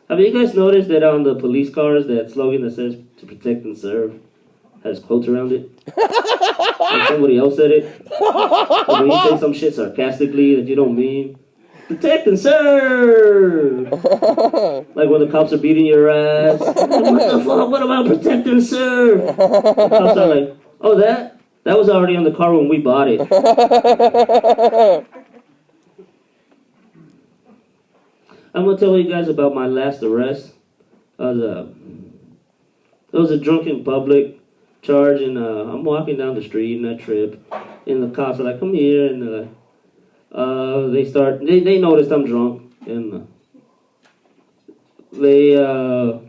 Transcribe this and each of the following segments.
Have you guys noticed that on the police cars, that slogan that says "to protect and serve" has quotes around it? Like somebody else said it. Like when you say some shit sarcastically that you don't mean. Protect and serve. Like when the cops are beating your ass. What the fuck? What about protect and serve? The cops are like, oh, that was already on the car when we bought it. I'm gonna tell you guys about my last arrest. It was a drunken public charge, and I'm walking down the street and I trip, and the cops are like, "Come here," and they noticed I'm drunk, and I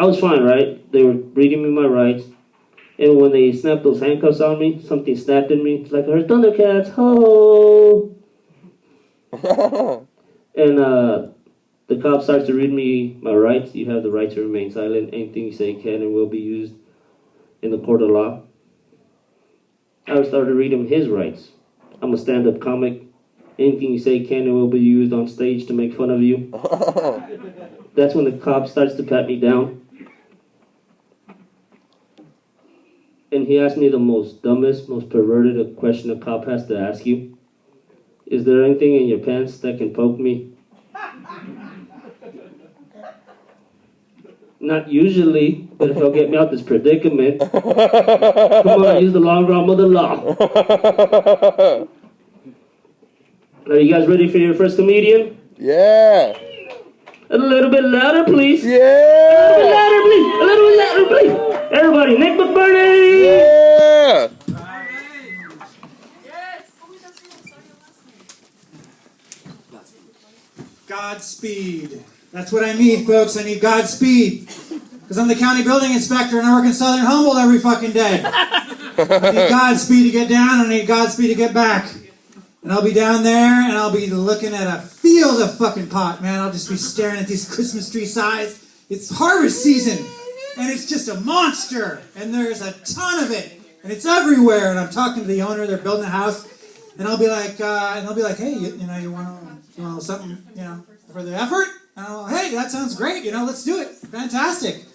was fine, right? They were reading me my rights, and when they snapped those handcuffs on me, something snapped in me. It's like I heard Thundercats, ho! And the cop starts to read me my rights. You have the right to remain silent. Anything you say can and will be used in the court of law. I started reading his rights. I'm a stand-up comic. Anything you say can and will be used on stage to make fun of you. That's when the cop starts to pat me down. And he asked me the most dumbest, most perverted question a cop has to ask you. Is there anything in your pants that can poke me? Not usually, but if it'll get me out this predicament. Come on, use the long arm of the law. Are you guys ready for your first comedian? Yeah. A little bit louder, please. Yeah. A little bit louder, please. A little bit louder, please. Everybody, Nick McBurney. Yeah. Godspeed. That's what I need, folks. I need Godspeed. Because I'm the county building inspector and I work in Southern Humboldt every fucking day. I need Godspeed to get down, I need Godspeed to get back. And I'll be down there and I'll be looking at a field of fucking pot, man. I'll just be staring at these Christmas tree size. It's harvest season and it's just a monster. And there's a ton of it. And it's everywhere. And I'm talking to the owner, they're building a house. And I'll be like, hey, you want something, for the effort? And I'll, hey, that sounds great, let's do it. Fantastic.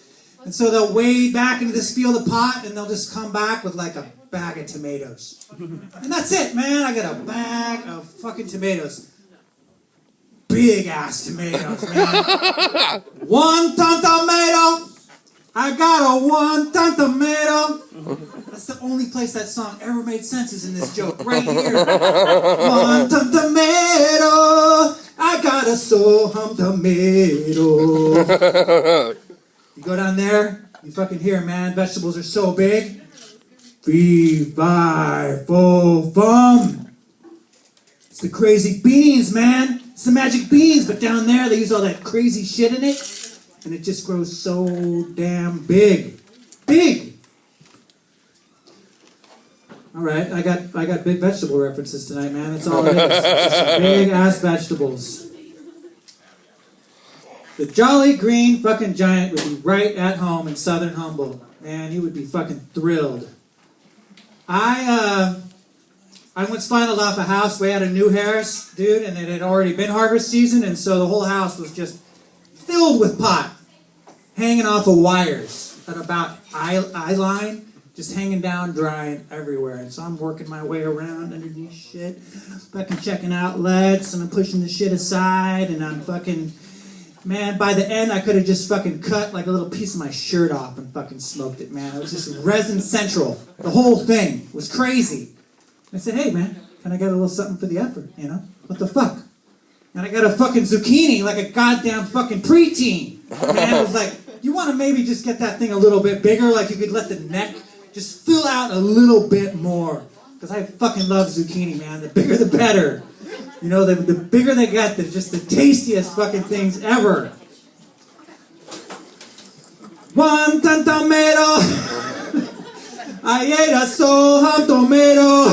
And so they'll wade back into this field of pot and they'll just come back with like a bag of tomatoes. And that's it, man. I got a bag of fucking tomatoes. Big ass tomatoes, man. 1 ton tomato. I got a 1 ton tomato. That's the only place that song ever made sense is in this joke, right here. 1 ton tomato. I got a sohum tomato. You go down there, you fucking hear, man, vegetables are so big. 3, 5, 4, fum. It's the crazy beans, man. It's the magic beans, but down there they use all that crazy shit in it, and it just grows so damn big. Big! Alright, I got big vegetable references tonight, man. That's all it is. It's just big ass vegetables. The Jolly Green fucking Giant would be right at home in Southern Humboldt. Man, he would be fucking thrilled. I once finaled off a house way out of New Harris, dude, and it had already been harvest season, and so the whole house was just filled with pot, hanging off of wires at about eye line, just hanging down, drying everywhere. And so I'm working my way around underneath shit, fucking checking outlets, and I'm pushing the shit aside, and I'm fucking... Man, by the end, I could have just fucking cut like a little piece of my shirt off and fucking smoked it, man. It was just resin central. The whole thing was crazy. I said, hey, man, can I get a little something for the effort, What the fuck? And I got a fucking zucchini like a goddamn fucking preteen. Man, it was like, you want to maybe just get that thing a little bit bigger? Like you could let the neck just fill out a little bit more. Because I fucking love zucchini, man. The bigger the better. The bigger they get, they're just the tastiest fucking things ever. 1 ton tomato. I ate a sohum tomato.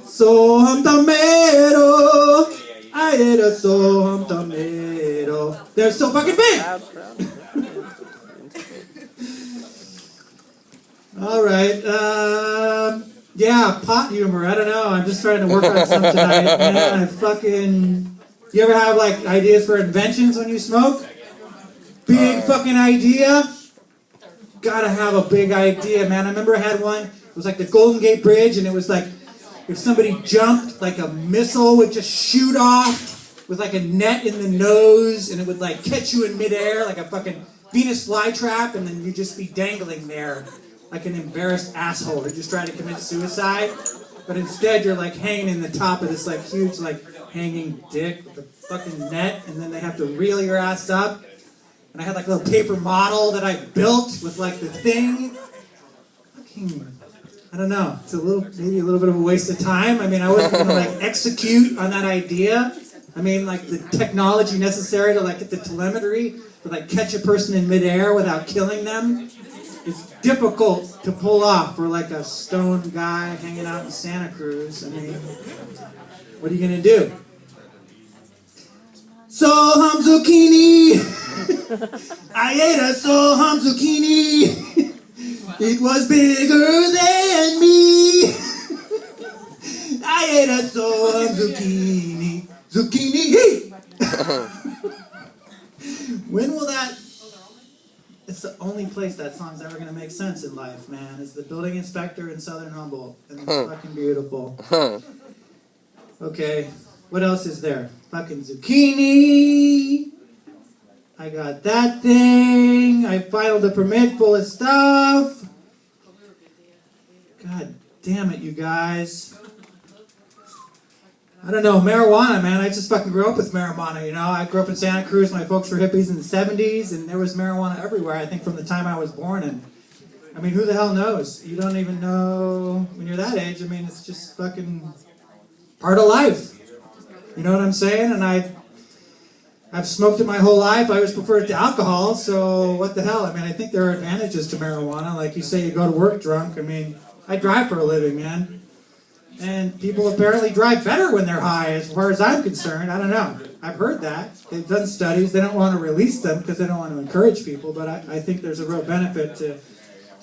Sohum tomato. I ate a sohum tomato. They're so fucking big. All right. Yeah, pot humor. I don't know. I'm just trying to work on some tonight. Man, You ever have like ideas for inventions when you smoke? Big fucking idea. Gotta have a big idea, man. I remember I had one. It was like the Golden Gate Bridge, and it was like if somebody jumped, like a missile would just shoot off with like a net in the nose, and it would like catch you in midair like a fucking Venus flytrap, and then you'd just be dangling there like an embarrassed asshole who just tried to commit suicide. But instead, you're like hanging in the top of this like huge like hanging dick with the fucking net, and then they have to reel your ass up. And I had like a little paper model that I built with like the thing. Fucking, I don't know. It's maybe a little bit of a waste of time. I mean, I wasn't gonna like execute on that idea. I mean, like the technology necessary to like get the telemetry to like catch a person in midair without killing them is difficult to pull off for like a stone guy hanging out in Santa Cruz. I mean, what are you gonna do? Sohum zucchini. I ate a sohum zucchini. It was bigger than me. I ate a sohum zucchini. Zucchini. When will that? It's the only place that song's ever gonna make sense in life, man. Is the building inspector in Southern Humboldt, and it's fucking beautiful. Okay, what else is there? Fucking zucchini. I got that thing. I filed a permit full of stuff. God damn it, you guys. I don't know, marijuana, man. I just fucking grew up with marijuana, you know. I grew up in Santa Cruz. My folks were hippies in the 70s, and there was marijuana everywhere, I think, from the time I was born. And, I mean, who the hell knows? You don't even know when you're that age. I mean, it's just fucking part of life. You know what I'm saying? And I've smoked it my whole life. I always preferred it to alcohol, so what the hell? I mean, I think there are advantages to marijuana. Like you say, you go to work drunk. I mean, I drive for a living, man. And people apparently drive better when they're high, as far as I'm concerned. I don't know. I've heard that. They've done studies. They don't want to release them because they don't want to encourage people, but I think there's a real benefit to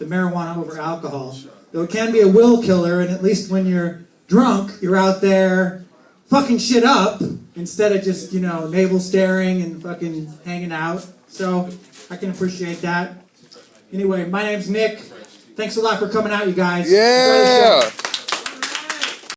marijuana over alcohol. Though it can be a will killer, and at least when you're drunk, you're out there fucking shit up instead of just, you know, navel staring and fucking hanging out. So I can appreciate that. Anyway, my name's Nick. Thanks a lot for coming out, you guys. Yeah.